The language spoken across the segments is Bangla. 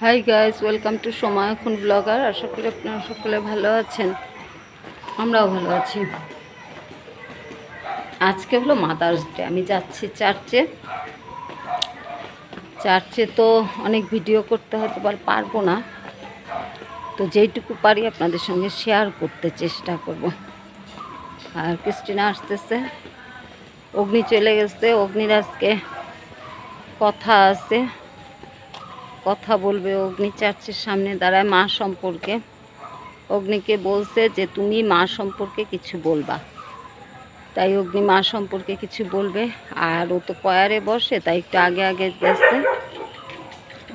হাই গাইস, ওয়েলকাম টু সময় এখন ব্লগার। আশা করি আপনারা সকলে ভালো আছেন, আমরাও ভালো আছি। আজকে হলো মাদার্স ডে। আমি যাচ্ছি চার্চে তো অনেক ভিডিও করতে হয়তো পারবো না, তো যেইটুকু পারি আপনাদের সঙ্গে শেয়ার করতে চেষ্টা করব। আর ক্রিস্টিনা আসতেছে, অগ্নি চলে গেছে। অগ্নির আজকে কথা আছে, কথা বলবে। অগ্নি চার্চের সামনে দাঁড়ায় মা সম্পর্কে। অগ্নিকে বলছে যে তুমি মা সম্পর্কে কিছু বলবা, তাই অগ্নি মা সম্পর্কে কিছু বলবে। আর ও তো কয়ারে বসে, তাই একটু আগে আগে গেছে।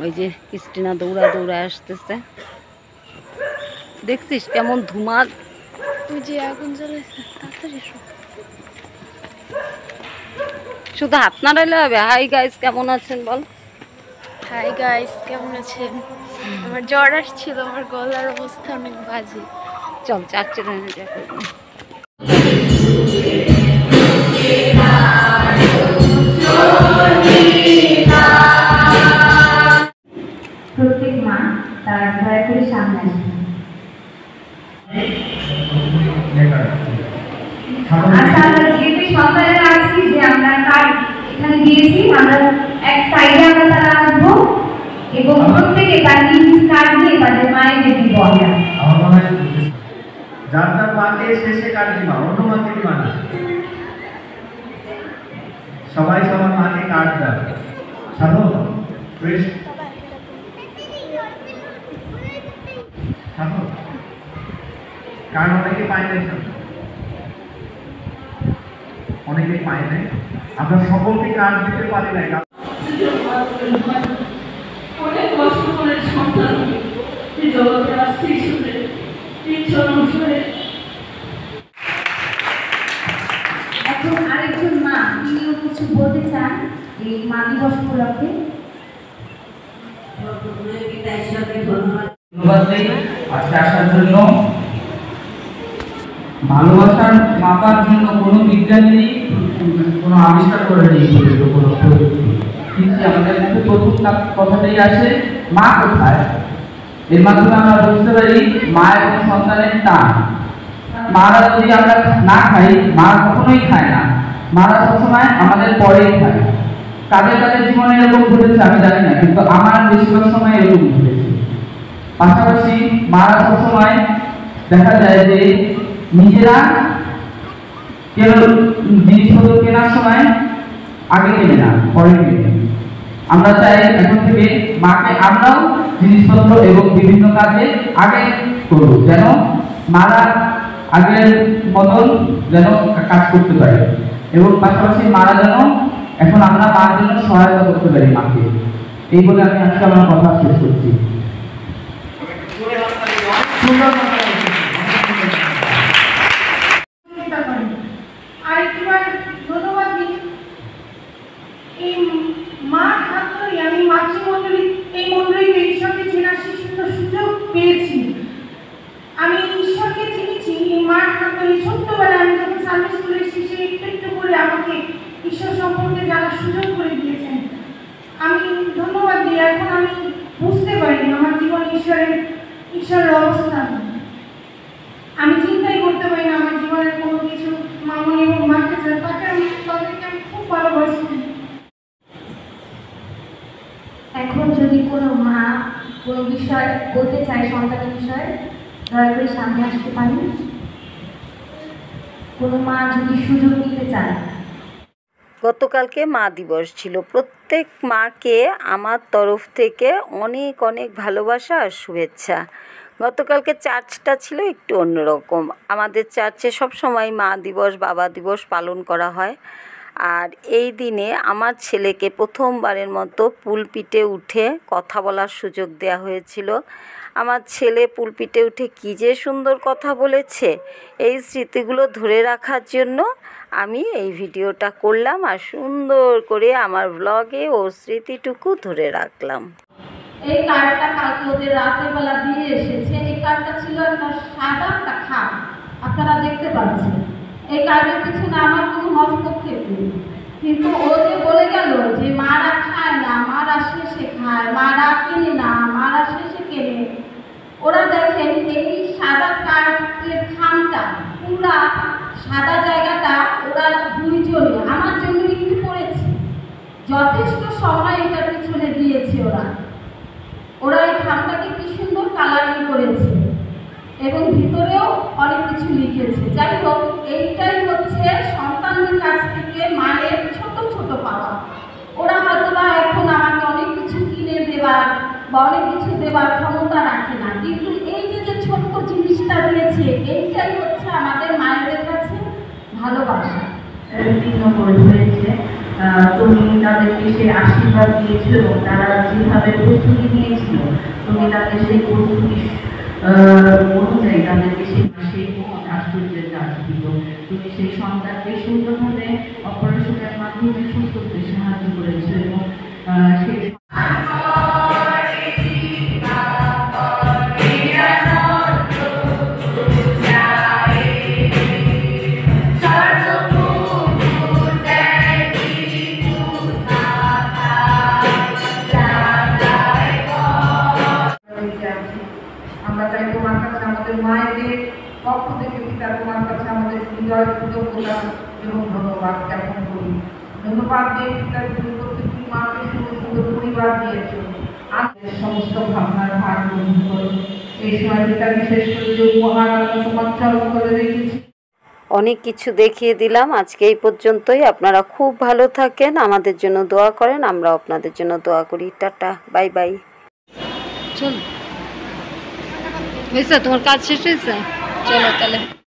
ওই যে ক্রিস্টিনা দৌড়া আসতেছে। দেখছিস কেমন ধুমা, ওই যে আগুন জ্বলেছে, তাড়াতাড়ি শুধু হাত নাড়াইলে হবে। হাই গাইস, কেমন আছেন বল। হাই গাইস, কেমন আছেন? আমার জ্বর আসছিল, আমার গলার অবস্থা অনেক বাজে। চল চার্চে যা করবো। প্রত্যেক মা তার দয়া করে সামনে আসবে। আচ্ছা, আমরা যেহেতু সন্তানেরা আছি, যে আমরা কার্ড এখানে দিয়েছি, আমরা এক সাইডে আমরা তারা আসবো এবং প্রত্যেকে তার নিজ কার্ড নিয়ে তাদের মায়েদের দিব। আমার মনে হয় যার যার মাকে শেষে কার্ড দিবা, অন্য মাকে দিবা না। সবাই সবার মাকে কার্ড দেয়। সাধু সাধু কার্ড অনেকে পায় নাই, অনেকে পায় নাই। আমরা সকলকে কার্ড দিতে পারি নাই। অনেক কষ্ট করে সন্তান এই জগতে আসছে ঈশ্বরের ইচ্ছা অনুসারে। এখন আরেকজন মা, তিনিও কিছু বলতে চান এই মা দিবস উপলক্ষে। ধন্যবাদ দিই আজকে আসার জন্য। ভালোবাসার মাপার জন্য কোনো বিজ্ঞানীরই কোনো আবিষ্কার করেনি কোনো প্রযুক্তি, কিন্তু আমাদের মধ্যে প্রথম কথাটাই আসে মা কোথায়। এর মাধ্যমে আমরা বুঝতে পারি মা এবং সন্তানের টান। মারা যদি আমরা না খাই, মা কখনোই খায় না, মারা সবসময় আমাদের পরেই খায়। কাদের কাদের জীবনে এরকম ঘটেছে আমি জানি না, কিন্তু আমার বেশিরভাগ সময় এরকম ঘটেছে। পাশাপাশি মারা সবসময় দেখা যায় যে নিজেরা জিনিসপত্র কেনার সময় আগে কেনে না, পরে কেনে। আমরা চাই এখন থেকে মাকে আমরাও জিনিসপত্র এবং বিভিন্ন কাজে আগে করব, যেন মারা আগের মতন যেন কাজ করতে পারে, এবং পাশাপাশি মারা যেন এখন আমরা মার জন্য সহায়তা করতে পারি মাকে। এই বলে আমি আজকে আমার কথা শেষ করছি। আরেকবার ধন্যবাদ দিই এই মার হাত ধরে আমি মাতৃমণ্ডলী এই মণ্ডলীতে ঈশ্বরকে চেনার সুন্দর সুযোগ পেয়েছি। আমি ঈশ্বরকে চিনেছি এই মার হাত ধরে। ছোট্টবেলায় আমি যখন সানডে স্কুলে এসেছি, একটু একটু করে আমাকে ঈশ্বর সম্পর্কে জানার সুযোগ করে দিয়েছেন। আমি ধন্যবাদ দিই। এখন আমি বুঝতে পারি আমার জীবনে ঈশ্বরের অবস্থান। আমি চিন্তাই করতে পারি না আমার জীবনের কোনো কিছু। মামনি এবং মাকে তাদেরকে আমি খুব ভালোবাসি। এখন যদি কোনো মা কোনো বিষয় বলতে চায়, সন্তানের বিষয়ে, দয়া করে সামনে আসতে পারি। কোনো মা যদি সুযোগ নিতে চায়। গতকালকে মা দিবস ছিল। প্রত্যেক মাকে আমার তরফ থেকে অনেক অনেক ভালোবাসা আর শুভেচ্ছা। গতকালকে চার্চটা ছিল একটু অন্যরকম। আমাদের চার্চে সবসময় মা দিবস, বাবা দিবস পালন করা হয়। আর এই দিনে আমার ছেলেকে প্রথমবারের মতো পুলপিটে উঠে কথা বলার সুযোগ দেওয়া হয়েছিল। আমার ছেলে পুলপিটে উঠে কী যে সুন্দর কথা বলেছে। এই স্মৃতিগুলো ধরে রাখার জন্য আমি এই ভিডিওটা করলাম, আর সুন্দর করে আমার ব্লগে ও স্মৃতিটুকু ধরে রাখলাম। এই কার্ডটা কালকে ওদের রাতের বেলা দিয়ে এসেছে। এই কার্ডটা ছিল একটা সাদা একটা খাম, আপনারা দেখতে পাচ্ছেন। এই কার্ডের পিছনে আমার কোনো হস্তক্ষেপ নেই, কিন্তু ও যে বলে গেল যে মারা খায় না, মারা শেষে খায়, মারা কিনে না, মারা কালারিং করেছে এবং ভিতরেও অনেক কিছু লিখেছে। যাই হোক, এইটাই হচ্ছে সন্তানদের কাছ থেকে মায়ের ছোট ছোট পাওয়া। ওরা হয়তো বা এখন আমাকে অনেক কিছু কিনে দেবার বা অনেক কিছু দেবার ক্ষমতা রাখে না, কিন্তু এই যে যে ছোট্ট জিনিসটা দিয়েছে, এইটাই হচ্ছে আমাদের মায়েদের কাছে ভালোবাসা। বিভিন্ন বই হয়েছে, তুমি তাদেরকে সেই আশীর্বাদ দিয়েছো এবং তারা যেভাবে প্রস্তুতি নিয়েছিল তুমি তাদের সেই প্রস্তুতি অনুযায়ী তাদেরকে সেই আশ্চর্যের কাজ দিল। তুমি সেই সন্তানকে সুন্দরভাবে অপারেশনের মাধ্যমে সুস্থ করতে সাহায্য করেছো এবং সেই আমরা চাই তোমার কাছে আমাদের মায়েদের পক্ষ থেকে পিতা তোমার কাছে আমাদের হৃদয় কৃতজ্ঞতা এবং ধন্যবাদ জ্ঞাপন করি। ধন্যবাদ দিয়ে পিতা তুমি প্রত্যেকটি মাকে সুন্দর সুন্দর পরিবার দিয়েছো, আমাদের সমস্ত ভাবনার ভার গ্রহণ করো। এই সময় পিতা বিশেষ করে যে উপহার আমরা তোমার চরণ করে রেখেছি। অনেক কিছু দেখিয়ে দিলাম। আজকে এই পর্যন্তই। আপনারা খুব ভালো থাকেন, আমাদের জন্য দোয়া করেন, আমরা আপনাদের জন্য দোয়া করি। Tata, bye bye. চলো, হয়েছে তোমার কাজ শেষ হয়েছে? চলো তাহলে।